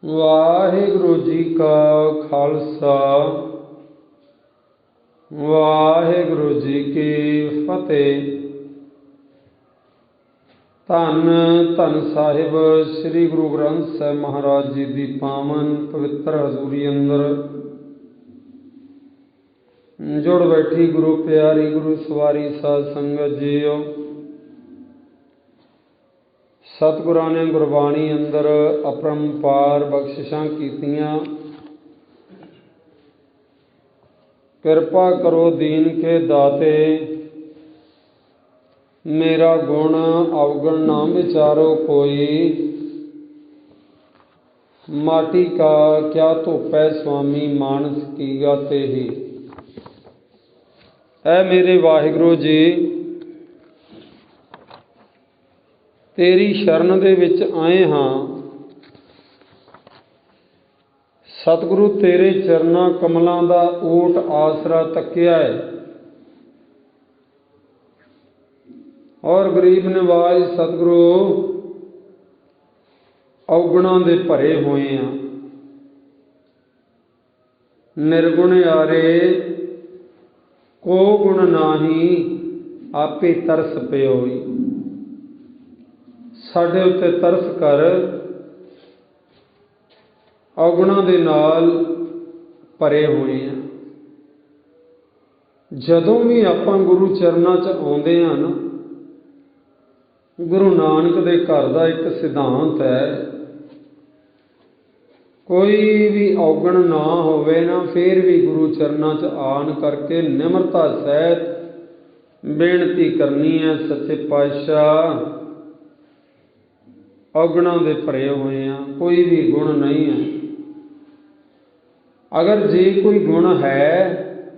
वाहिगुरु जी का खालसा वाहिगुरु जी की फतेह। धन धन साहिब श्री गुरु ग्रंथ साहिब महाराज जी की पावन पवित्र हजूरी अंदर जुड़ बैठी गुरु प्यारी गुरु सवारी साध संगत जीओ। सतगुरां ने गुरबाणी अंदर अपरंपार बख्शिशां कीतियां। कृपा करो दीन के दाते, मेरा गुण अवगुण ना विचारो कोई। माटी का क्या धोपै स्वामी मानस की गाते ही। ऐ मेरे वाहिगुरु जी, तेरी शरण दे विच आए हाँ। सतगुरु तेरे चरना कमलों का ओट आसरा तकिया है और गरीब निवाज सतगुरु अवगुणों दे भरे हुए हैं। निर्गुण यारे को गुण नाही आपे तरस पियोई। साडे उत्ते तरस कर, अवगुणों दे नाल भरे हुए हैं। जदों भी आपां गुरु चरनां च आउंदे हां ना, गुरु नानक दे घर दा एक सिद्धांत है, कोई भी अवगुण ना होवे ना फिर भी गुरु चरनां च आन करके निमरता सहित बेनती करनी है। सच्चे पातशाह अवगुणों दे भरे हुए हैं, कोई भी गुण नहीं है। अगर जे कोई गुण है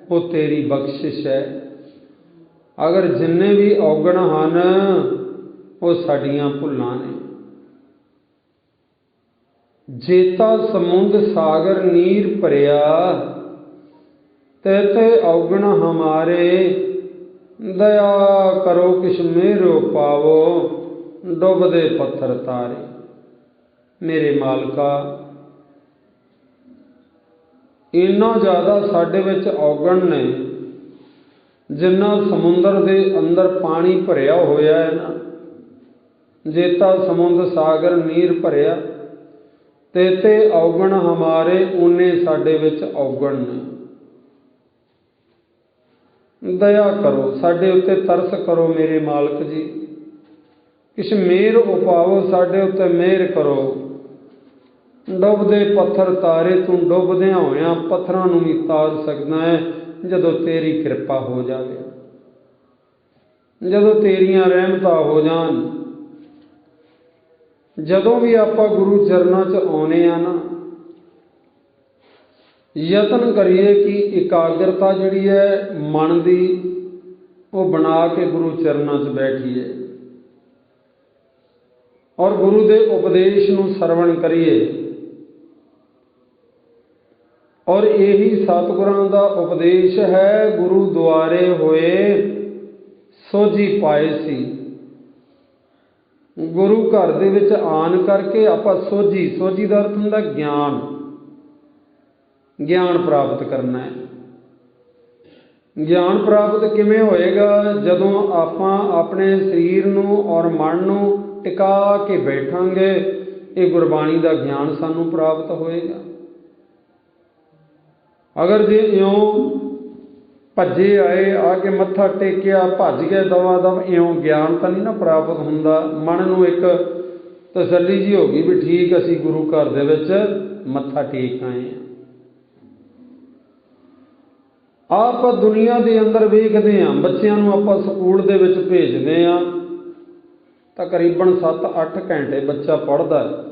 वो तेरी बख्शिश है। अगर जिन्ने भी अवगुण हैं वो साडियां भुल्लां ने। जेता समुंद सागर नीर भरिया, तैते अवगुण हमारे। दया करो किश मेरो पावो, डुबदे पत्थर तारे। मेरे मालका, इन्ना ज़्यादा साडे विच अवगुण ने, जिन्ना समुंदर दे अंदर पानी भरिया होया है ना। जेता समुंद सागर नीर भरिया, तेते अवगुण हमारे, उन्ने साडे विच अवगुण ने। दया करो, साडे उत्ते तरस करो मेरे मालक जी। किश मेहर उपावो, साडे उत्ते मेहर करो। डुबदे पत्थर तारे, तू डुबदियां होया पत्थरां नूं भी तार सकदा है जदों तेरी कृपा हो जाए, जदों तेरियां रहमतां हो जान। जदों भी आपां गुरु चरनां च आउणे आ ना, यतन करिए कि एकाग्रता जिहड़ी है मन दी वो बना के गुरु चरनां च बैठिए और गुरु दे उपदेश नूं सरवण करिए। और यही सतगुरां दा उपदेश है, गुरु द्वारे होए सोझी पाए सी। गुरु घर दे विच आन करके आपां सोझी, सोझी दा अर्थ हुंदा ज्ञान, ज्ञान प्राप्त करना है। ज्ञान प्राप्त किवें होएगा? जदों आपां अपने शरीर नूं और मन नूं टिका के बैठांगे, ये गुरबाणी दा ज्ञान सानूं प्राप्त होएगा। अगर जे इउं भज्जे आए, आके मत्था टेकिया, भज गए दवा दव, इउं ज्ञान तो नहीं ना प्राप्त हुंदा। मन नूं एक तसल्ली जी हो गई भी ठीक असीं गुरु घर दे विच मत्था टेक आए हैं। आप दुनिया के अंदर वेखते हैं, बच्चों नूं आपां स्कूल दे विच भेजते हैं, तकरीबन 7-8 घंटे बच्चा पढ़ता है।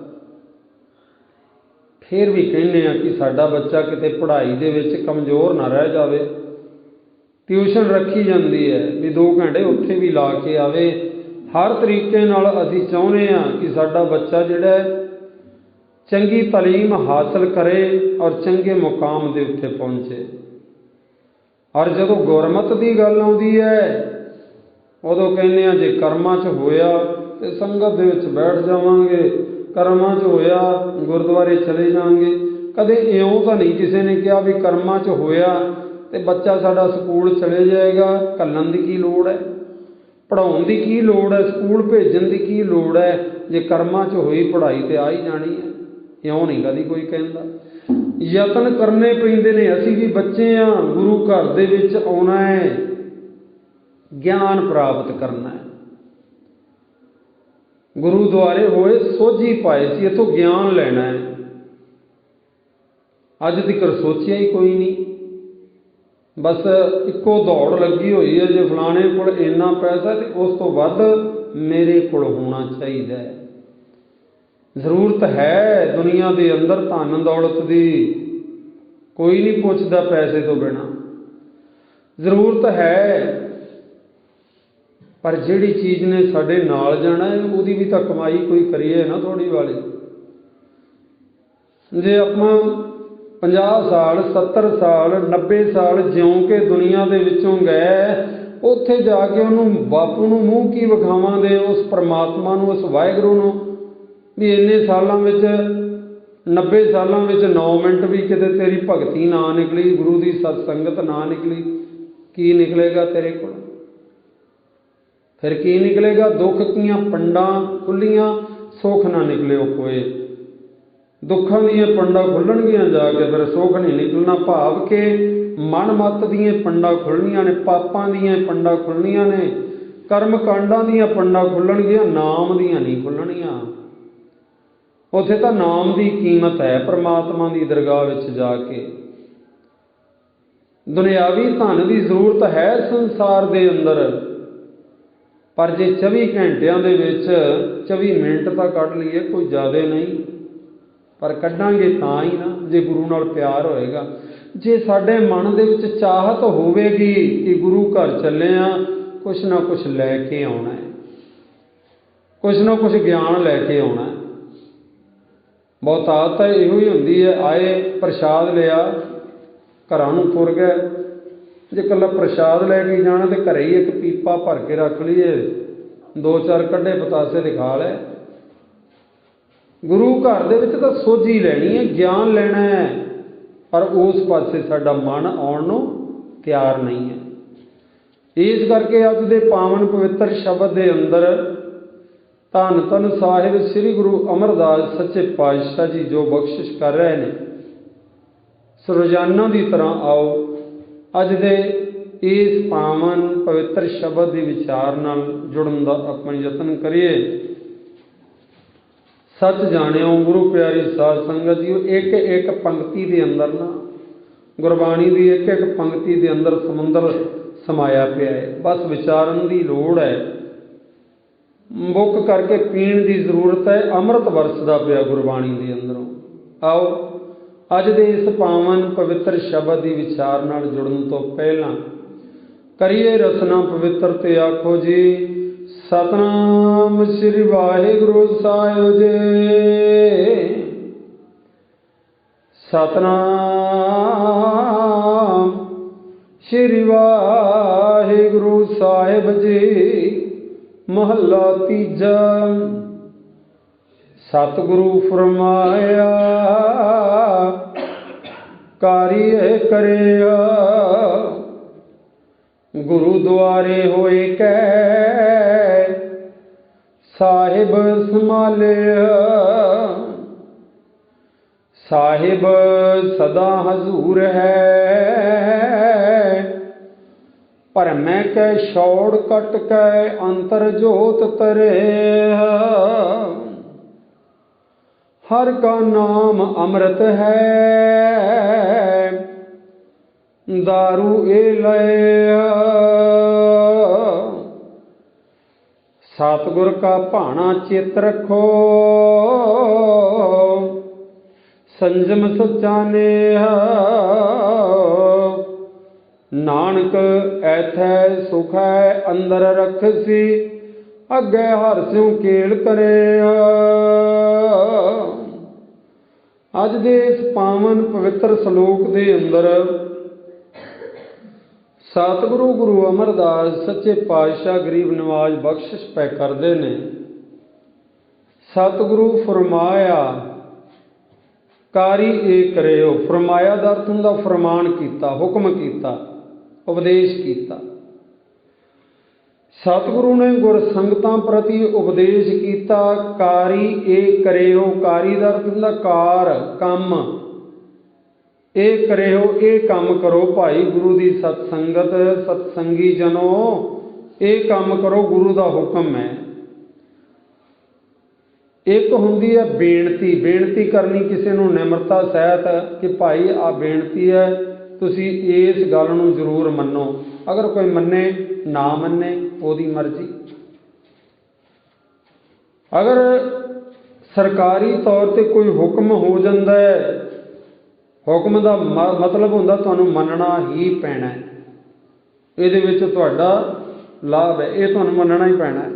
फिर भी कहने कि साडा बच्चा किते पढ़ाई दे विच कमज़ोर ना रह जाए। ट्यूशन रखी जाती है भी 2 घंटे उत्थे भी ला के आवे। हर तरीके नाल असीं चाहुंदे हां कि साडा बच्चा जिहड़ा चंगी तालीम हासिल करे और चंगे मुकाम दे उत्ते पहुंचे। और जदों गुरमत की गल आउंदी है, उदों कहने जे कर्मां च होया ते संगत दे विच बैठ जावांगे, ਕਰਮਾਂ 'ਚ ਹੋਇਆ ਗੁਰਦੁਆਰੇ ਚਲੇ ਜਾਵਾਂਗੇ। ਕਦੇ ਇਉਂ ਤਾਂ ਨਹੀਂ ਕਿਸੇ ਨੇ ਕਿਹਾ ਵੀ ਕਰਮਾਂ 'ਚ ਹੋਇਆ ਤੇ ਬੱਚਾ ਸਾਡਾ ਸਕੂਲ ਚਲੇ ਜਾਏਗਾ, ਘੱਲਣ ਦੀ ਕੀ ਲੋੜ ਹੈ, ਪੜ੍ਹਾਉਣ ਦੀ ਕੀ ਲੋੜ ਹੈ, ਸਕੂਲ ਭੇਜਣ ਦੀ ਕੀ ਲੋੜ ਹੈ, ਜੇ ਕਰਮਾਂ 'ਚ ਹੋਈ ਪੜ੍ਹਾਈ ਤੇ ਆ ਹੀ ਜਾਣੀ ਹੈ। ਇਉਂ ਨਹੀਂ ਕਦੀ ਕੋਈ ਕਹਿੰਦਾ। ਯਤਨ ਕਰਨੇ ਪੈਂਦੇ ਨੇ। ਅਸੀਂ ਵੀ ਬੱਚੇ ਹਾਂ, ਗੁਰੂ ਘਰ ਦੇ ਵਿੱਚ ਆਉਣਾ ਹੈ, ਗਿਆਨ ਪ੍ਰਾਪਤ ਕਰਨਾ ਹੈ। ਗੁਰੂਦੁਆਰੇ ਹੋਏ ਸੋਝੀ ਪਾਏ ਸੀ, ਇੱਥੋਂ ਗਿਆਨ ਲੈਣਾ ਹੈ। ਅੱਜ ਤੱਕ ਸੋਚਿਆ ਹੀ ਕੋਈ ਨਹੀਂ। ਬਸ ਇੱਕੋ ਦੌੜ ਲੱਗੀ ਹੋਈ ਹੈ, ਜੇ ਫਲਾਣੇ ਕੋਲ ਇੰਨਾ ਪੈਸਾ ਤੇ ਉਸ ਤੋਂ ਵੱਧ ਮੇਰੇ ਕੋਲ ਹੋਣਾ ਚਾਹੀਦਾ ਹੈ। ਜ਼ਰੂਰਤ ਹੈ ਦੁਨੀਆ ਦੇ ਅੰਦਰ ਧਨ ਦੌਲਤ ਦੀ, ਕੋਈ ਨਹੀਂ ਪੁੱਛਦਾ ਪੈਸੇ ਤੋਂ ਬਿਨਾਂ। ਜ਼ਰੂਰਤ ਹੈ, ਪਰ ਜਿਹੜੀ ਚੀਜ਼ ਨੇ ਸਾਡੇ ਨਾਲ ਜਾਣਾ ਹੈ ਉਹਦੀ ਵੀ ਤਾਂ ਕਮਾਈ ਕੋਈ ਕਰੀਏ ਨਾ ਥੋੜ੍ਹੀ ਵਾਲੀ। ਜੇ ਆਪਾਂ 50 ਸਾਲ 70 ਸਾਲ 90 ਸਾਲ ਜਿਉਂ ਕੇ ਦੁਨੀਆ ਦੇ ਵਿੱਚੋਂ ਗਏ, ਉੱਥੇ ਜਾ ਕੇ ਉਹਨੂੰ ਬਾਪੂ ਨੂੰ ਮੂੰਹ ਕੀ ਵਿਖਾਵਾਂਗੇ, ਉਸ ਪਰਮਾਤਮਾ ਨੂੰ, ਉਸ ਵਾਹਿਗੁਰੂ ਨੂੰ, ਵੀ ਇੰਨੇ ਸਾਲਾਂ ਵਿੱਚ 90 ਸਾਲਾਂ ਵਿੱਚ 9 ਮਿੰਟ ਵੀ ਕਿਤੇ ਤੇਰੀ ਭਗਤੀ ਨਾ ਨਿਕਲੀ, ਗੁਰੂ ਦੀ ਸਤ ਸੰਗਤ ਨਾ ਨਿਕਲੀ, ਕੀ ਨਿਕਲੇਗਾ ਤੇਰੇ ਕੋਲ? ਫਿਰ ਕੀ ਨਿਕਲੇਗਾ? ਦੁੱਖ ਦੀਆਂ ਪੰਡਾਂ ਖੁੱਲੀਆਂ, ਸੁੱਖ ਨਾ ਨਿਕਲਿਓ ਕੋਏ। ਦੁੱਖਾਂ ਦੀਆਂ ਪੰਡਾਂ ਖੁੱਲਣਗੀਆਂ ਜਾ ਕੇ, ਫਿਰ ਸੁੱਖ ਨਹੀਂ ਨਿਕਲਣਾ। ਭਾਵ ਕਿ ਮਨ ਮੱਤ ਦੀਆਂ ਪੰਡਾਂ ਖੁੱਲਣੀਆਂ ਨੇ, ਪਾਪਾਂ ਦੀਆਂ ਪੰਡਾਂ ਖੁੱਲਣੀਆਂ ਨੇ, ਕਰਮ ਕਾਂਡਾਂ ਦੀਆਂ ਪੰਡਾਂ ਖੁੱਲਣਗੀਆਂ, ਨਾਮ ਦੀਆਂ ਨਹੀਂ ਖੁੱਲਣੀਆਂ। ਉੱਥੇ ਤਾਂ ਨਾਮ ਦੀ ਕੀਮਤ ਹੈ ਪਰਮਾਤਮਾ ਦੀ ਦਰਗਾਹ ਵਿੱਚ ਜਾ ਕੇ। ਦੁਨਿਆਵੀ ਧਨ ਦੀ ਜ਼ਰੂਰਤ ਹੈ ਸੰਸਾਰ ਦੇ ਅੰਦਰ, ਪਰ ਜੇ 24 ਘੰਟਿਆਂ ਦੇ ਵਿੱਚ 24 ਮਿੰਟ ਤਾਂ ਕੱਢ ਲਈਏ, ਕੋਈ ਜ਼ਿਆਦਾ ਨਹੀਂ, ਪਰ ਕੱਢਾਂਗੇ ਤਾਂ ਹੀ ਨਾ ਜੇ ਗੁਰੂ ਨਾਲ ਪਿਆਰ ਹੋਏਗਾ। ਜੇ ਸਾਡੇ ਮਨ ਦੇ ਵਿੱਚ ਚਾਹਤ ਹੋਵੇਗੀ ਕਿ ਗੁਰੂ ਘਰ ਚੱਲੇ ਆ, ਕੁਛ ਨਾ ਕੁਛ ਲੈ ਕੇ ਆਉਣਾ ਹੈ, ਕੁਛ ਨਾ ਕੁਛ ਗਿਆਨ ਲੈ ਕੇ ਆਉਣਾ ਹੈ। ਬਹੁਤਾਤ ਤਾਂ ਇਹੋ ਹੀ ਹੁੰਦੀ ਹੈ, ਆਏ ਪ੍ਰਸ਼ਾਦ ਲਿਆ, ਘਰਾਂ ਨੂੰ ਤੁਰ ਗਏ। ਜੇ ਇਕੱਲਾ ਪ੍ਰਸ਼ਾਦ ਲੈ ਕੇ ਜਾਣਾ ਤੇ ਘਰੇ ਹੀ ਇੱਕ ਪੀਪਾ ਭਰ ਕੇ ਰੱਖ ਲਈਏ, 2-4 ਕੱਢੇ ਪਤਾਸੇ ਤੇ ਖਾ ਲਏ। ਗੁਰੂ ਘਰ ਦੇ ਵਿੱਚ ਤਾਂ ਸੋਝੀ ਲੈਣੀ ਹੈ, ਗਿਆਨ ਲੈਣਾ ਹੈ, ਪਰ ਉਸ ਪਾਸੇ ਸਾਡਾ ਮਨ ਆਉਣ ਨੂੰ ਤਿਆਰ ਨਹੀਂ ਹੈ। ਇਸ ਕਰਕੇ ਅੱਜ ਦੇ ਪਾਵਨ ਪਵਿੱਤਰ ਸ਼ਬਦ ਦੇ ਅੰਦਰ ਧੰਨ ਧੰਨ ਸਾਹਿਬ ਸ੍ਰੀ ਗੁਰੂ ਅਮਰਦਾਸ ਸੱਚੇ ਪਾਤਸ਼ਾਹ ਜੀ ਜੋ ਬਖਸ਼ਿਸ਼ ਕਰ ਰਹੇ ਨੇ, ਸੋ ਰੋਜ਼ਾਨਾ ਦੀ ਤਰ੍ਹਾਂ ਆਓ ਅੱਜ ਦੇ ਇਸ ਪਾਵਨ ਪਵਿੱਤਰ ਸ਼ਬਦ ਦੇ ਵਿਚਾਰ ਨਾਲ ਜੁੜਨ ਦਾ ਆਪਾਂ ਯਤਨ ਕਰੀਏ। ਸੱਚ ਜਾਣਿਓ ਗੁਰੂ ਪਿਆਰੀ ਸਾਧ ਸੰਗਤ ਜੀ, ਇੱਕ ਇੱਕ ਪੰਕਤੀ ਦੇ ਅੰਦਰ ਨਾ ਗੁਰਬਾਣੀ ਦੀ ਇੱਕ ਇੱਕ ਪੰਕਤੀ ਦੇ ਅੰਦਰ ਸਮੁੰਦਰ ਸਮਾਇਆ ਪਿਆ ਹੈ। ਬਸ ਵਿਚਾਰਨ ਦੀ ਲੋੜ ਹੈ, ਮੁੱਕ ਕਰਕੇ ਪੀਣ ਦੀ ਜ਼ਰੂਰਤ ਹੈ। ਅੰਮ੍ਰਿਤ ਵਰਸਦਾ ਪਿਆ ਗੁਰਬਾਣੀ ਦੇ ਅੰਦਰੋਂ। ਆਓ ਅੱਜ ਦੇ ਇਸ ਪਾਵਨ ਪਵਿੱਤਰ ਸ਼ਬਦ ਦੀ ਵਿਚਾਰ ਨਾਲ ਜੁੜਨ ਤੋਂ ਪਹਿਲਾਂ ਕਰੀਏ ਰਸਨਾ ਪਵਿੱਤਰ ਤੇ ਆਖੋ ਜੀ ਸਤਨਾਮ ਸ੍ਰੀ ਵਾਹਿਗੁਰੂ ਸਾਹਿਬ ਜੀ। ਸਤਨਾਮ ਸ੍ਰੀ ਵਾਹਿਗੁਰੂ ਸਾਹਿਬ ਜੀ। ਮਹੱਲਾ ਤੀਜਾ। ਸਤਿਗੁਰੂ ਫਰਮਾਇਆ ਕਾਰਿਐ ਕਰਿਆ, ਗੁਰੂਦੁਆਰੇ ਹੋਏ ਕੈ ਸਾਹਿਬ ਸੰਭਾਲਿਆ। ਸਾਹਿਬ ਸਦਾ ਹਜ਼ੂਰ ਹੈ, ਭਰਮੈ ਕੈ ਛੋੜ ਕਟ ਕੈ ਅੰਤਰ ਜੋਤ ਤਰੇ। ਹਰ ਕਾ ਨਾਮ ਅੰਮ੍ਰਿਤ ਹੈ, ਦਾਰੂ ਇਹ ਲਏ। ਸਤਿਗੁਰ ਕਾ ਭਾਣਾ ਚਿਤ ਰੱਖੋ, ਸੰਜਮ ਸੱਚਾ ਨੇਹ। ਨਾਨਕ ਐਥੈ ਸੁਖ ਹੈ ਅੰਦਰ ਰਖਸੀ, ਅੱਗੇ ਹਰਿ ਸਿਉ ਕੇਲ ਕਰੇ। ਅੱਜ ਦੇ ਇਸ ਪਾਵਨ ਪਵਿੱਤਰ ਸ਼ਲੋਕ ਦੇ ਅੰਦਰ ਸਤਿਗੁਰੂ ਗੁਰੂ ਅਮਰਦਾਸ ਸੱਚੇ ਪਾਤਸ਼ਾਹ ਗਰੀਬ ਨਿਵਾਜ ਬਖਸ਼ਿਸ਼ ਪੈ ਕਰਦੇ ਨੇ। सतगुरु फरमाया कारी ए करियो। फरमाया दा अर्थ हुंदा फरमान कीता, हुक्म कीता, उपदेश कीता। सतगुरु ने गुरसंगतां प्रति उपदेश कीता कारी ए करियो। कारी दा अर्थ हुंदा कार, काम। ए करियो, ए काम करो भाई गुरु दी सतसंगत, सतसंगी जनो, ए काम करो, गुरु दा हुक्म है। एक हुंदी है बेनती, बेनती करनी किसी नूं निमरता सहित कि भाई आ बेनती है, तुसी इस गल नूं जरूर मन्नो। अगर कोई मन्ने ना मन्ने ओदी मर्जी। अगर सरकारी तौर ते कोई हुक्म हो जाता है, हुक्म का मतलब हुंदा तुहानूं मनना ही पैना है, इहदे विच तुहाडा लाभ है, ये तुहानूं मनना ही पैना है।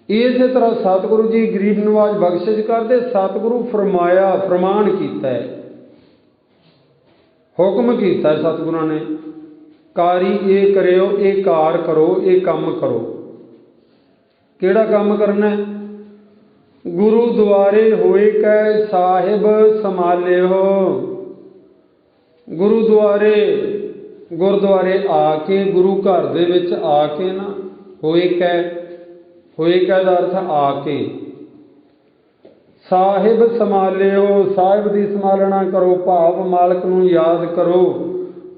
इस तरह सतगुरु जी गरीब नवाज बख्शिश करते। सतगुरु फरमाया, फरमान किया है, हुक्म किया है सतगुरु ने कारी ये करियो, ये कार करो, ये काम करो। केड़ा काम करना है? गुरु द्वारे होए कै साहिब संभालियो। गुरु द्वारे, गुरुद्वारे आके, गुरु घर दे विच आके ना, होए कै, होए कै दा अर्थ आके, साहिब संभालियो, साहिब दी संभालना करो, भाव मालक नूं याद करो,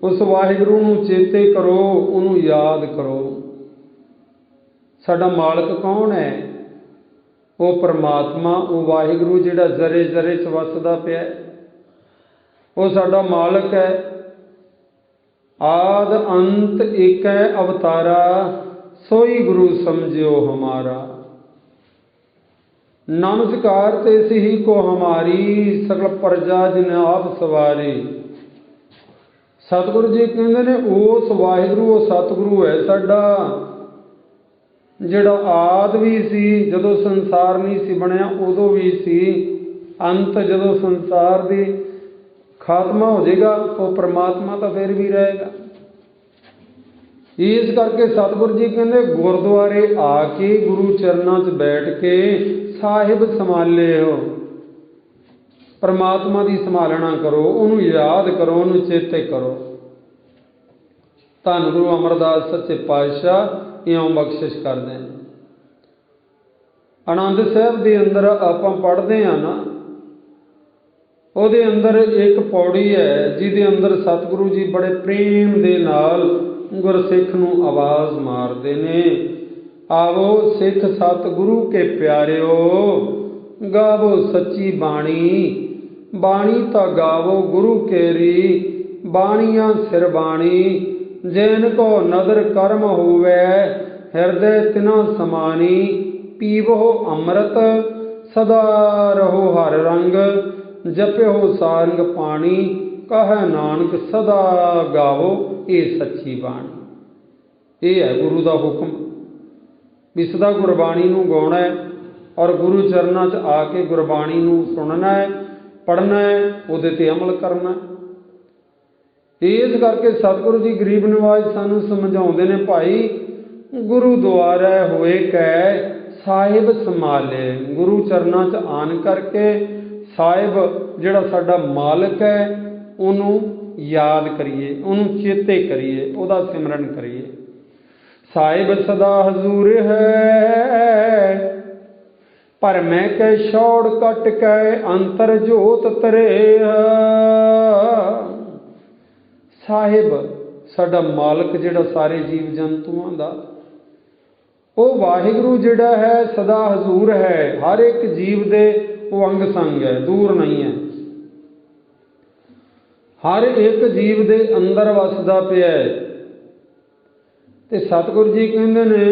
उस वाहिगुरू नूं चेते करो, उन्होंने याद करो। साडा मालक कौन है? वो परमात्मा, वो वाहिगुरू जिहड़ा जरे जरे च वसदा पिया, वो साडा मालक है। आद अंत एक है अवतारा, सोई गुरु समझियो हमारा। नमस्कार तेस ही को हमारी, सकल प्रजा जिन आप सवारी। सतगुरु जी कहते ने उस वाहिगुरू, वो सतगुरु है साडा, जिहड़ा आद भी सी जदों संसार नहीं सी बनया, उदों भी सी, अंत जदों संसार दी खात्मा हो जाएगा तो परमात्मा तो फिर भी रहेगा। इस करके सतगुरु जी कहते गुरुद्वारे आके, गुरु चरणों च बैठ के साहिब संभाले हो, परमात्मा की संभालना करो, उन्होंने याद करो, उन्होंने चेते करो। धन गुरु अमरदास सच्चे पातशाह इउं बख्शिश करते हैं। आनंद साहब के अंदर आपां पढ़ते हैं ना, ਉਹਦੇ अंदर एक पौड़ी है जिहदे अंदर सतगुरु जी बड़े प्रेम दे नाल गुरसिख नूं आवाज़ मारते ने, आवो सिख सतगुरु के प्यारिओ, गावो सच्ची बाणी, बाणी ता गावो गुरु केरी, बाणियां सिर बाणी, जैन को नदर कर्म होवे, हृदय तिना समानी, पीवो अमृत सदा रहो हर रंग, जप्यो सारंग पानी, कह नानक सदा गावो ये सच्ची बाणी। ये है गुरु का हुक्म भी सदा गुरबाणी नूं गाउणा है और गुरु चरणों च आके गुरबाणी नूं सुनना है, पढ़ना है, उहदे ते अमल करना है। इस करके सतगुरु जी गरीब नवाज सानूं समझाउंदे ने, भाई गुरु द्वारा होए कै साहिब संभाले। गुरु चरणों च आन करके साहिब जिहड़ा साडा मालक है उन्होंने याद करिए, उन्होंने चेते करिए, उहदा सिमरन करिए। साहिब सदा हजूर है, पर मैं कै छौड़ कट कै अंतर जोत तरे। साहिब साडा मालक जिहड़ा सारे जीव जंतुओं का, वो वाहिगुरू जिहड़ा है सदा हजूर है, हर एक जीव दे वो अंग संग है, दूर नहीं है, हर एक जीव दे अंदर वसदा पिया है। ते सतगुरु जी कहते ने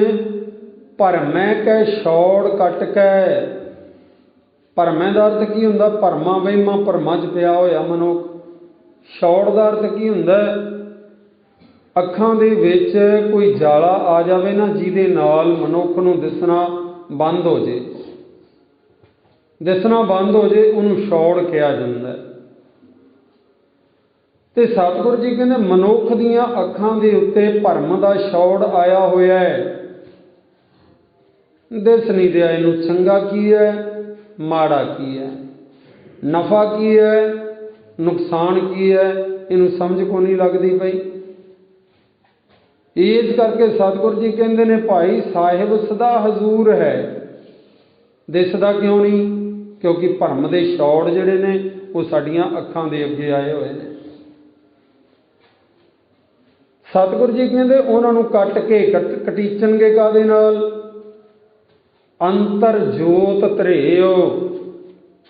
भरमै कै छौड़ कट कै। भरमै का अर्थ की हुंदा? भरमा वहमा भरमा च पिया होया मनुख। छौड़ का अर्थ की हुंदा? अखां दे विच कोई जाला आ जावे ना, जिहदे नाल मनुख नूं दिसना बंद हो जाए, दिसना बंद हो जाए, उन्होंने छौड़ कहा जाता है। तो सतगुरु जी कहते मनुख दियां अखां दे उत्ते भरम का छौड़ आया होया है। दिस नहीं दिया इनू चंगा की है माड़ा की है, नफा की है नुकसान की है, इनू समझ को नहीं लगती पई। इस करके सतगुरु जी कहते ने भाई साहिब सदा हजूर है। दिसदा क्यों नहीं? क्योंकि भरम के छौड़ जिहड़े ने वो साडियां अखां दे अगे आए हुए ने। सतगुरु जी कहते उन्होंने कट के कटीचणगे काहदे नाल? अंतर जोत धरेओ।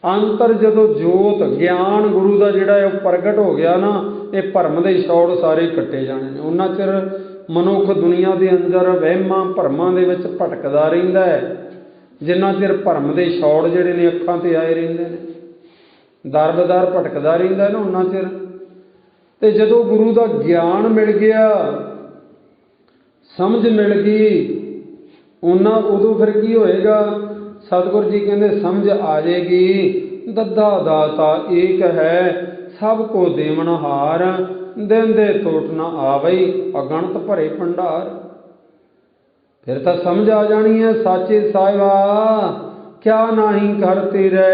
अंतर जदों जोत ज्ञान गुरु का जिहड़ा है प्रगट हो गया ना, ये भरम के छौड़ सारे कट्टे जाने ने। उन्ना चिर मनुख दुनिया के अंदर वहमां भरमां दे विच भटकदा रहिंदा है, जिन्ना चिर भरम के छौड़ जिहड़े ने अखां ते आए रहिंदे ने, दर बदर भटकदा रहिंदा है ना उन्ना चिर। ते जदों गुरु का ज्ञान मिल गया, समझ मिल गई, उन्ना उदों फिर की होएगा? सतगुरु जी कहते समझ आ जाएगी। दद्दा दाता एक है सब को देवनहार, देंदे टोट ना आवई अगणत भरे भंडार। फिर तो समझ आ जानी है साचे साहिबा क्या नाही कर तेरे,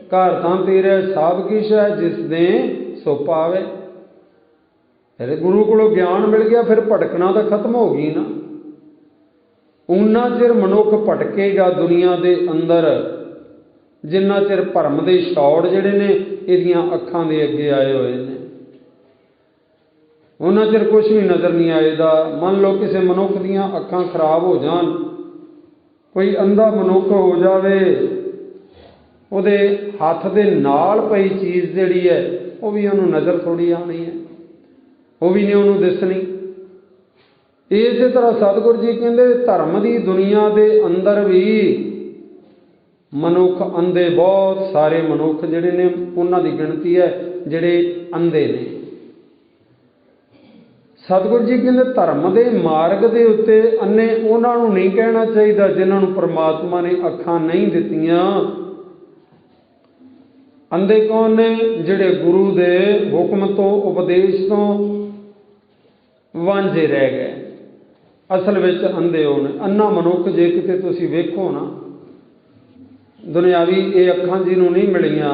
घर तां तेरे सब किश है जिस दे सो पावे। फिर गुरु को ज्ञान मिल गया, फिर भटकना तो खत्म हो गई ना। उन्ना चिर मनुख भटकेगा दुनिया के अंदर जिन्ना चिर भरम के छौड़ जिहड़े ने इहदियां अखां दे अगे आए हुए ने। उन्ना चिर कुछ भी नज़र नहीं आएगा। मान लो किसी मनुख दियां अखां खराब हो जान, कोई अंधा मनुख हो जावे, उहदे हत्थ दे नाल पई चीज़ जिहड़ी है वो भी उहनूं नज़र थोड़ी आनी है, वो भी नहीं उहनूं दिसनी। इस तरह सतगुरु जी कहते धर्म की दुनिया के अंदर भी मनुख अंधे, बहुत सारे मनुख जिहड़े ने उन्हां दी गिणती है जिहड़े अंधे ने। सतगुरु जी कहते धर्म के मार्ग के उत्ते अन्ने उन्होंने नहीं कहना चाहिए जिन्होंने परमात्मा ने अखां नहीं दित्तियां। अंधे कौन ने? जिहड़े गुरु के हुक्म तो उपदेश तो वांझे रह गए। असल विच अंधे होने अन्ना मनुख जे किते तुसीं वेखो ना, दुनियावी ये अखां जिन्हों नहीं मिलियां,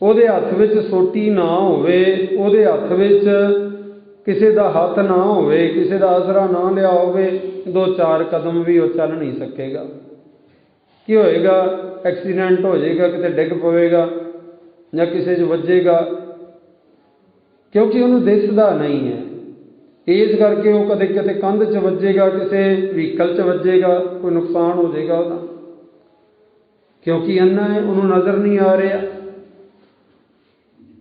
उहदे हत्थ विच सोटी ना होवे, उहदे हत्थ विच किसी का हथ ना होवे, किसी का आसरा ना लिया होवे, 2-4 कदम भी वो चल नहीं सकेगा। की होएगा? एक्सीडेंट हो जाएगा, किते डिग पवेगा या किसी च वजेगा, क्योंकि उन्हें दिसदा नहीं है। इस करके वो कदे किते कंध च वजेगा, किसी व्हीकल च वजेगा, कोई नुकसान हो जाएगा उसका, क्योंकि अन्ना है, उन्होंने नज़र नहीं आ रहा।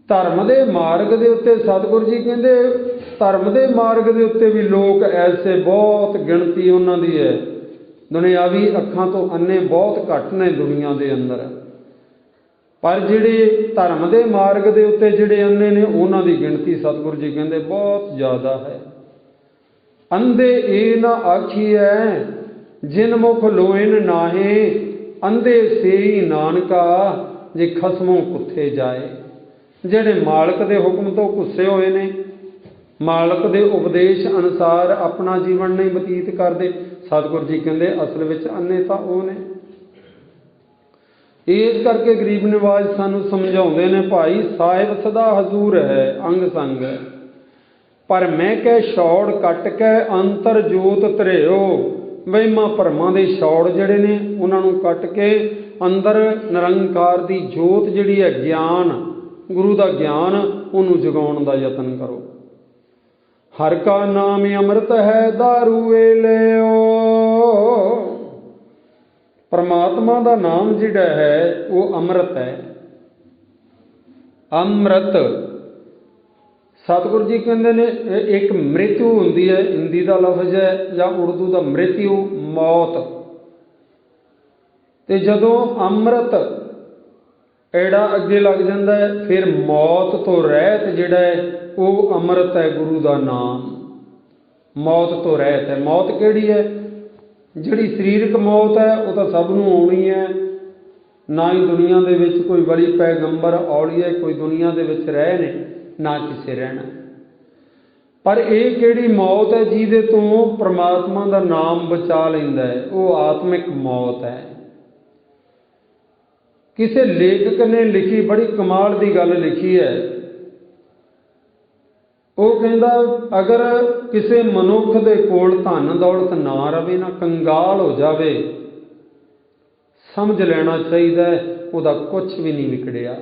धर्म के मार्ग के उत्ते सतगुरु जी कहते धर्म के मार्ग के उत्ते भी लोग ऐसे बहुत गिणती उन्होंने है, दुनियावी अखां तो अन्ने बहुत घट ने दुनिया के अंदर। पर जिहड़े धर्म के मार्ग के उत्ते जिहड़े अन्ने ने उन्हां दी गिणती सतगुरु जी कहते बहुत ज़्यादा है। अंधे ए ना आखिए जिन मुख लोइन नाहे, अंधे से ही नानका जे खसमों कुत्थे जाए। जिहड़े मालक के हुक्म तो गुस्से हुए ने, मालक के उपदेश अनुसार अपना जीवन नहीं बतीत करते, सतगुरु जी कहते असल विच अन्ने तां ओह ने। इस करके गरीब निवाज सानू समझाउंदे ने भाई साहिब सदा हजूर है अंग संग, पर मैं कह छौड़ कट के अंतर जोत धरेओ। वहमां भरमां दे छौड़ जिहड़े ने उन्होंने कट के अंदर निरंकार की जोत जिहड़ी है ज्ञान, गुरु का ज्ञान, उन्होंने जगाउण का यतन करो। हर का नाम अमृत है दारू वेलिओ। परमात्मा का नाम जिहड़ा है वो अमृत है। अमृत सतगुरु जी कहते ने एक मृत्यु होंदी है, हिंदी का लफ्ज है या उर्दू का मृत्यु मौत। तो जदों अमृत एड़ा अगे लग जाता है, फिर मौत तो रहत जिहड़ा है वो अमृत है गुरु का नाम। मौत तो रहत है। मौत किहड़ी है? जिहड़ी सरीरक मौत है वो तो सब नूं आउणी है, ना ही दुनिया दे विच कोई बड़ी पैगंबर औलिया कोई दुनिया दे विच रहे ने, ना किसे रहना। पर ਇਹ ਕਿਹੜੀ ਮੌਤ ਹੈ ਜਿਹਦੇ ਤੋਂ ਪ੍ਰਮਾਤਮਾ ਦਾ ਨਾਮ ਬਚਾ ਲੈਂਦਾ ਹੈ? ਉਹ ਆਤਮਿਕ ਮੌਤ ਹੈ। ਕਿਸੇ ਲੇਖਕ ਨੇ ਲਿਖੀ ਬੜੀ ਕਮਾਲ ਦੀ ਗੱਲ ਲਿਖੀ ਹੈ। ਉਹ ਕਹਿੰਦਾ ਅਗਰ ਕਿਸੇ ਮਨੁੱਖ ਦੇ ਕੋਲ ਧਨ ਦੌਲਤ ਨਾ ਰਵੇ ਨਾ, ਕੰਗਾਲ ਹੋ ਜਾਵੇ, ਸਮਝ ਲੈਣਾ ਚਾਹੀਦਾ ਉਹਦਾ ਕੁਝ ਵੀ ਨਹੀਂ ਵਿਗੜਿਆ।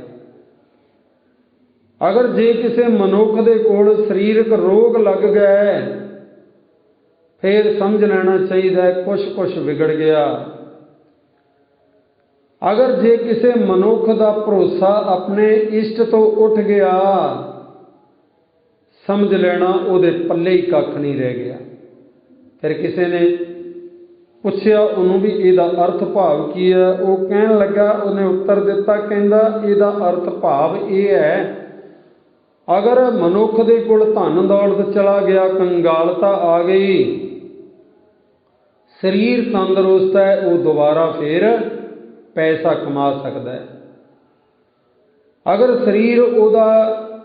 अगर जे किसी मनुख के कोल शरीरक रोग लग गया फिर समझ लेना चाहिए कुछ बिगड़ गया। अगर जे किसी मनुख का भरोसा अपने इष्ट तो उठ गया समझ लेना उहदे पल्ले ही कख नहीं रह गया। फिर किसी ने पूछया उन्होंने भी इहदा अर्थ भाव की है? वो कहन लगा, उन्हें उत्तर दिता, कहंदा इहदा अर्थ भाव यह है अगर मनुख दे कोल धन दौलत चला गया, कंगालता आ गई, शरीर तंदुरुस्त है, वो दोबारा फिर पैसा कमा सकता है। अगर शरीर उहदा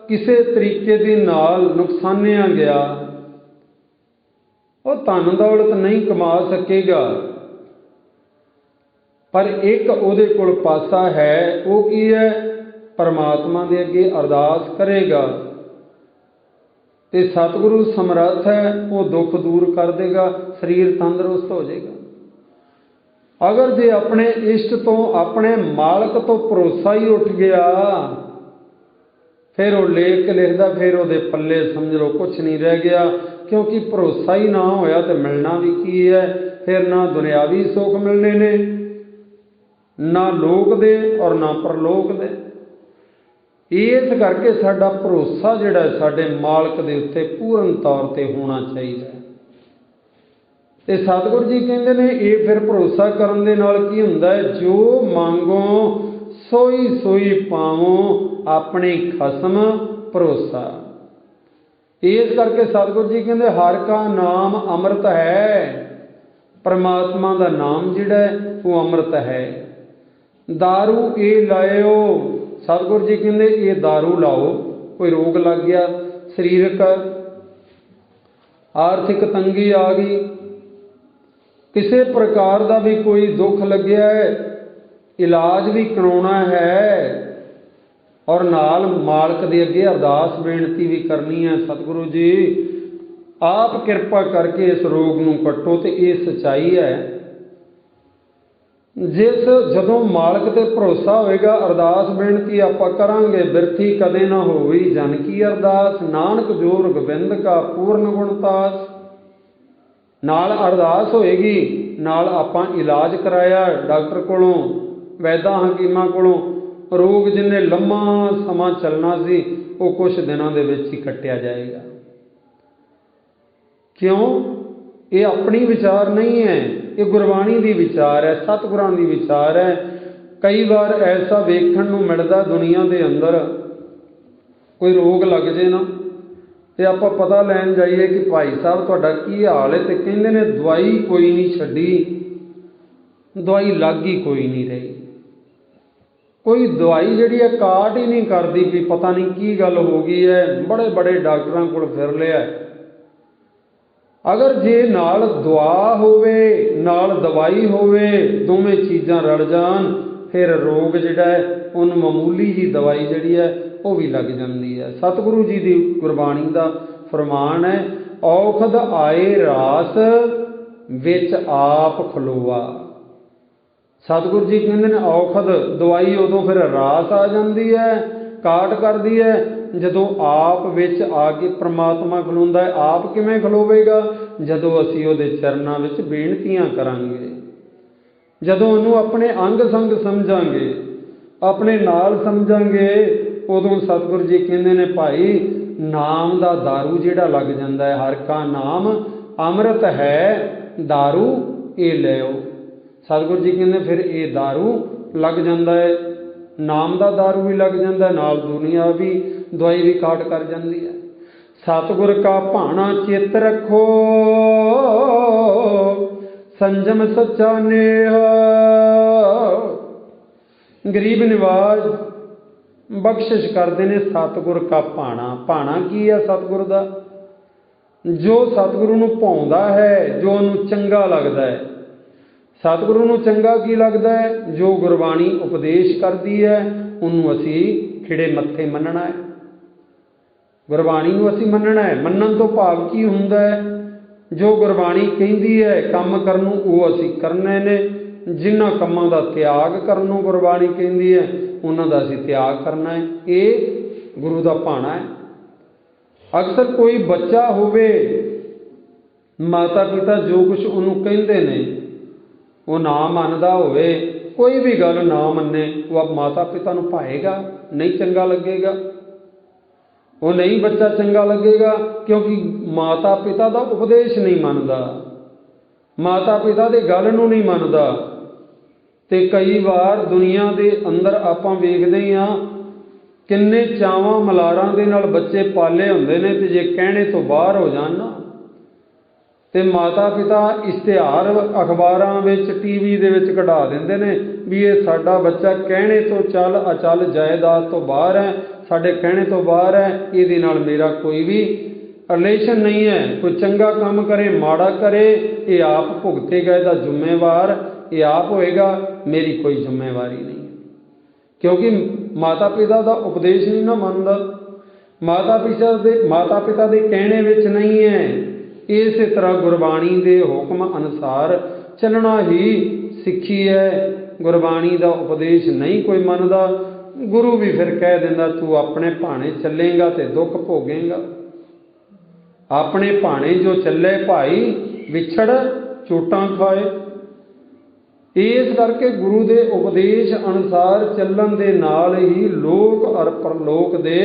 किसी तरीके दे नाल नुकसानिया गया वो धन दौलत नहीं कमा सकेगा। पर एक उहदे कोल पासा है, वो की है? परमात्मा दे अगे अरदास करेगा ते सतगुरु समर्थ है, वो दुख दूर कर देगा, शरीर तंदुरुस्त हो जाएगा। अगर जे अपने इष्ट तो अपने मालक तो भरोसा ही उठ गया फिर वो लेख लिखदा, फिर वो पल्ले समझ लो कुछ नहीं रह गया, क्योंकि भरोसा ही ना होया तो मिलना भी की है। फिर ना दुनियावी सुख मिलने ने, ना लोक दे और ना परलोक दे। इस करके साडा भरोसा जिहड़ा साडे मालक दे उत्ते पूर्ण तौर ते होना चाहिए। ते सतगुरु जी कहंदे ने ये फिर भरोसा करन दे नाल की हुंदा है? जो मांगो सोई सोई पावो, अपने खसम भरोसा। इस करके सतगुरु जी कहंदे हर का नाम अमृत है। परमात्मा दा नाम जिहड़ा है वो अमृत है। दारू ये लाओ, सतगुरु जी कहते ये दारू लाओ, कोई रोग लग गया, शरीरक आर्थिक तंगी आ गई, किसी प्रकार का भी कोई दुख लग्या है, इलाज भी कराना है और नाल मालक दे अगे अरदास बेनती भी करनी है, सतगुरु जी आप कृपा करके इस रोग नूं कट्टो। तो ये सच्चाई है। जिस जदों मालक ते भरोसा होएगा, अरदास बेनती आपां करांगे, बिरथी कदे ना होई जन की अरदास, नानक जोर गोबिंद का पूर्ण गुणतास। नाल अरदास होएगी, नाल आपां इलाज कराया डॉक्टर कोलों, वैदा हकीमां कोलों, रोग जिन्हें लम्मा समा चलना सी वो कुछ दिनों दे विच ही कट्टिया जाएगा। क्यों? ये अपनी विचार नहीं है, ये गुरबाणी दी विचार है, सतगुरां दी विचार है। कई बार ऐसा वेखण नूं मिलदा दुनिया दे अंदर, कोई रोग लग जे ना ते आपां पता लैन जाइए कि भाई साहब तुहाडा की हाल है, ते कहिंदे ने दवाई कोई नहीं छड्डी, दवाई लग ही कोई नहीं रही। कोई दवाई जिहड़ी है काट ही नहीं करदी भी पता नहीं की गल हो गई है, बड़े बड़े डॉक्टरां कोल फिर लिया। अगर जे नाल दुआ होवे नाल दवाई होवे, दोवें चीज़ां रल जान, फिर रोग जिहड़ा है उन मामूली जी दवाई जिहड़ी है वो भी लग जाती है। सतगुरु जी की गुरबाणी का फरमान है, औखद आए रास विच आप खलोआ। सतगुरु जी कहते हैं औखद दवाई उदों फिर रास आ जाती है, काट करती है, जदों आप विच आके परमात्मा खलोंदा है। आप किवें खलोवेगा? जदों असीं उहदे चरनां विच बेनतियां करांगे, जदों उहनूं अपने अंग संग समझांगे, अपने नाल समझांगे, उदों सतगुरु जी कहंदे ने भाई नाम दा दारू जिहड़ा लग जांदा है। हर का नाम अमृत है, दारू ये लिओ। सतगुरु जी कहंदे फिर ये दारू लग जांदा है, नाम दा दारू भी लग जांदा है, नाल दुनिया भी दवाई भी काट कर जाती है। सतगुर का भाना चित रखो, संजम सच्चा नेह। गरीब निवाज बख्शिश करते हैं सतगुर का भाना। भाना की है सतगुर का? जो सतगुरु नूं भाउंदा है, जो उहनूं चंगा लगदा है। सतगुरु नूं चंगा की लगदा है? जो गुरबाणी उपदेश करदी है उहनूं असीं खिड़े मत्थे मन्नना है। गुरबाणी नूं असीं मन्नना है। मन्नण तो भाव की हुंदा है? जो गुरबाणी कहिंदी है काम करन नूं ਉਹ ਅਸੀਂ करने ने। जिन्हां ਕੰਮਾਂ ਦਾ त्याग ਕਰਨ ਨੂੰ ਗੁਰਬਾਣੀ ਕਹਿੰਦੀ ਹੈ ਉਹਨਾਂ ਦਾ ਅਸੀਂ त्याग करना है। ਇਹ ਗੁਰੂ ਦਾ ਭਾਣਾ है। अक्सर कोई बच्चा होवे, माता पिता जो कुछ ਉਹਨੂੰ ਕਹਿੰਦੇ ਨੇ ਉਹ ना ਮੰਨਦਾ ਹੋਵੇ, कोई भी गल ना मन्ने, वो माता पिता नूं भाएगा नहीं, चंगा लगेगा, वो नहीं बच्चा चंगा लगेगा, क्योंकि माता पिता का उपदेश नहीं मानता, माता पिता की गल नूं नहीं मानता। तो कई बार दुनिया के अंदर आपां वेखदे हां किन्ने चावां मलारां दे नाल बच्चे पाले हुंदे ने, ते जे कहने तो बाहर हो जाण ना ते माता पिता इश्तिहार अखबारां विच टीवी दे विच कढा दिंदे ने भी ये साडा बच्चा कहने तो चल अचल जायदाद तो बाहर है, साडे कहने तो बाहर है, इहदे नाल मेरा कोई भी रिलेशन नहीं है। कोई चंगा काम करे माड़ा करे ये आप भुगतेगा, इहदा जिम्मेवार ये आप होएगा, मेरी कोई जिम्मेवारी नहीं है। क्योंकि माता पिता का उपदेश नहीं ना मानता, माता पिता दे कहने विच नहीं है। इस तरह गुरबाणी के हुक्म अनुसार चलना ही सिक्खी है। गुरबाणी का उपदेश नहीं कोई मनदा, गुरु भी फिर कह दिंदा तू अपने भाणे चलेगा तो दुख भोगेगा। अपने भाणे जो चले भाई विछड़ चोटां खाए। इस करके गुरु के उपदेश अनुसार चलन के नाल ही लोक और परलोक दे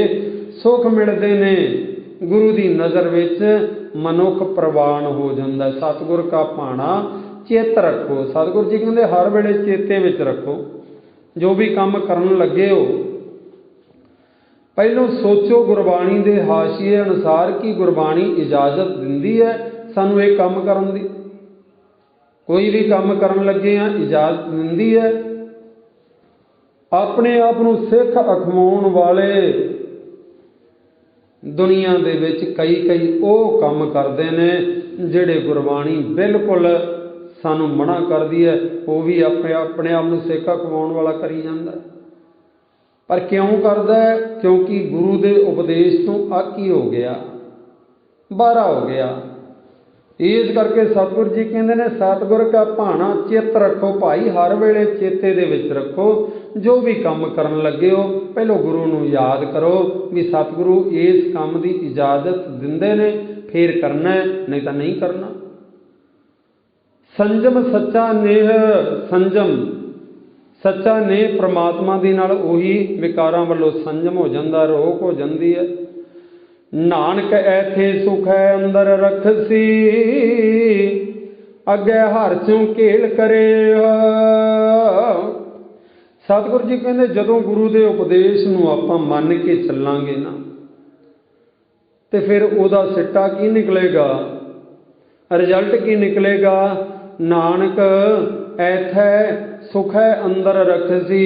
सुख मिलते ने। गुरु की नज़र विच मनुख प्रवान हो जाता है। सतगुर का भाणा चेत रखो। सतगुर जी कहते हर वेले चेते विच रखो। जो भी काम करन लगे हो पहलों सोचो गुरबाणी के हाशिए अनुसार कि गुरबाणी इजाजत दिंदी है सानू ये काम करन दी। कोई भी काम करन लगे हैं इजाजत दिंदी है। अपने आप नूं सिख अखवाउण वाले दुनिया दे विच कई वो काम करते हैं जिहड़े गुरबाणी बिल्कुल सानू मना करदी है। वो भी अपने आप नूं सिख अखवाउण वाला करी जांदा है। पर क्यों करदा है? क्योंकि गुरु के उपदेश तो आकी हो गया, बाहरा हो गया। इस करके सतगुर जी कहते हैं सतगुर का भाणा चित रखो भाई, हर वेले चेते दे विच रखो। जो भी काम करन लगे हो पहलो गुरु नूं याद करो भी सतगुरु इस काम की इजाजत दिंदे ने, फिर करना है, नहीं तो नहीं करना। संजम सच्चा नेह, संजम सच्चा नेह परमात्मा दी नाल उही विकारां वल्लों संजम हो जांदा, रोक हो जांदी है। नानक ऐथे सुख है अंदर रखसी, अगे हर चों केल करे। सतगुरु जी कहते जदों गुरु के उपदेश नूं आपां मन के चलांगे ना तो फिर उहदा सिट्टा की निकलेगा, रिजल्ट की निकलेगा। नानक ऐथे सुख है अंदर रखसी।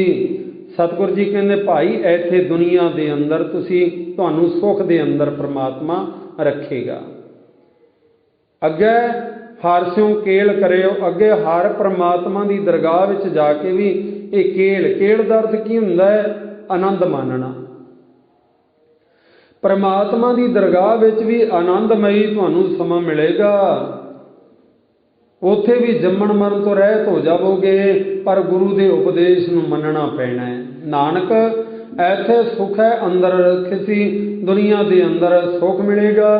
सतगुरु जी कहते भाई ऐथे दुनिया के अंदर तुहानू सुख के अंदर परमात्मा रखेगा। अगे हर स्यों केल करियो, अगे हर परमात्मा की दरगाह विच जाके भी ये केल का अर्थ की हुंदा है? आनंद मानना। परमात्मा की दरगाह विच भी आनंदमई तुहानू समा मिलेगा। उत्थे भी जम्मण मरण तो रहत हो जावोगे, पर गुरु के उपदेश नूं मनना पैना है। नानक ऐथे सुख है अंदर रखसी, दुनिया के अंदर सुख मिलेगा।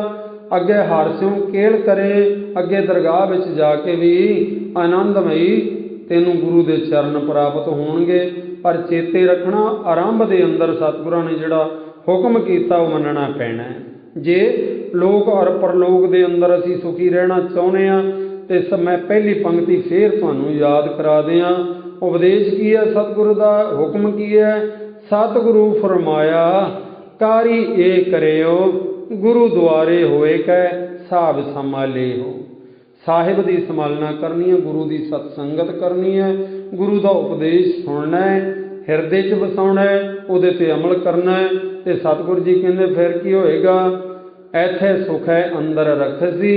अगे हर स्यों केल करे, अगे दरगाह विच जाके भी आनंदमई तेनू गुरु के चरण प्राप्त होणगे। पर चेते रखना आरंभ के अंदर सतगुरां ने जिहड़ा हुक्म कीता वो मनना पैना है। जे लोक और परलोक के अंदर असीं सुखी रहना चाहुंदे हां तो मैं पहली पंक्ति फिर तुहानू याद करा दियां। उपदेश की है सतगुरु का, हुक्म की है? सतगुरु फरमाया कारी ए करियो, गुरु द्वारे होए कै साहब संभाले हो। साहिब की संभालना करनी है, गुरु की सत्संगत करनी है, गुरु का उपदेश सुनना है, हिरदे च वसाउणा है, उहदे ते अमल करना है। तो सतगुरु जी कहते फिर की होएगा? ਐਥੇ ਸੁਖ ਹੈ ਅੰਦਰ ਰਖਸੀ,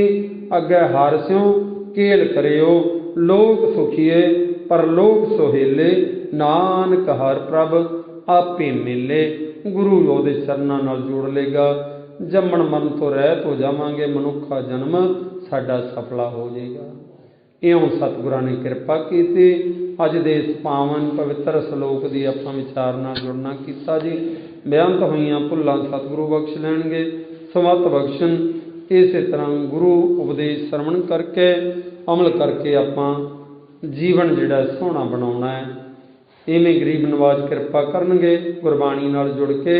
ਅੱਗੇ ਹਾਰਸਿਓ ਕੇਲ ਕਰਿਓ। ਲੋਕ ਸੁਖੀਏ ਪਰਲੋਕ ਸੁਹੇਲੇ, ਨਾਨਕ ਹਰ ਪ੍ਰਭ ਆਪੇ ਮੇਲੇ। ਗੁਰੂ ਉਹਦੇ ਚਰਨਾਂ ਨਾਲ ਜੋੜ ਲੇਗਾ। ਜੰਮਣ ਮਰਨ ਤੋਂ ਰਹਿਤ ਹੋ ਜਾਵਾਂਗੇ, ਮਨੁੱਖਾ ਜਨਮ ਸਾਡਾ ਸਫਲਾ ਹੋ ਜਾਏਗਾ। ਇਉਂ ਸਤਿਗੁਰਾਂ ਨੇ ਕਿਰਪਾ ਕੀਤੀ। ਅੱਜ ਦੇ ਇਸ ਪਾਵਨ ਪਵਿੱਤਰ ਸਲੋਕ ਦੀ ਆਪਾਂ ਵਿਚਾਰ ਨਾਲ ਜੁੜਨਾ ਕੀਤਾ ਜੀ। ਬੇਅੰਤ ਹੋਈਆਂ ਭੁੱਲਾਂ ਸਤਿਗੁਰੂ ਬਖਸ਼ ਲੈਣਗੇ, ਸਮਤ ਬਖਸ਼ਣ। ਇਸੇ ਤਰ੍ਹਾਂ ਗੁਰੂ ਉਪਦੇਸ਼ ਸਰਵਣ ਕਰਕੇ ਅਮਲ ਕਰਕੇ ਆਪਾਂ ਜੀਵਨ ਜਿਹੜਾ ਸੋਹਣਾ ਬਣਾਉਣਾ ਹੈ। ਇਵੇਂ ਗਰੀਬ ਨਵਾਜ ਕਿਰਪਾ ਕਰਨਗੇ। ਗੁਰਬਾਣੀ ਨਾਲ ਜੁੜ ਕੇ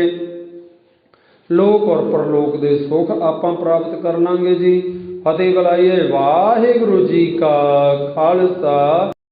ਲੋਕ ਔਰ ਪਰਲੋਕ ਦੇ ਸੁੱਖ ਆਪਾਂ ਪ੍ਰਾਪਤ ਕਰ ਲਾਂਗੇ ਜੀ। ਫਤਿਹ ਬੁਲਾਈਏ। ਵਾਹਿਗੁਰੂ ਜੀ ਕਾ ਖਾਲਸਾ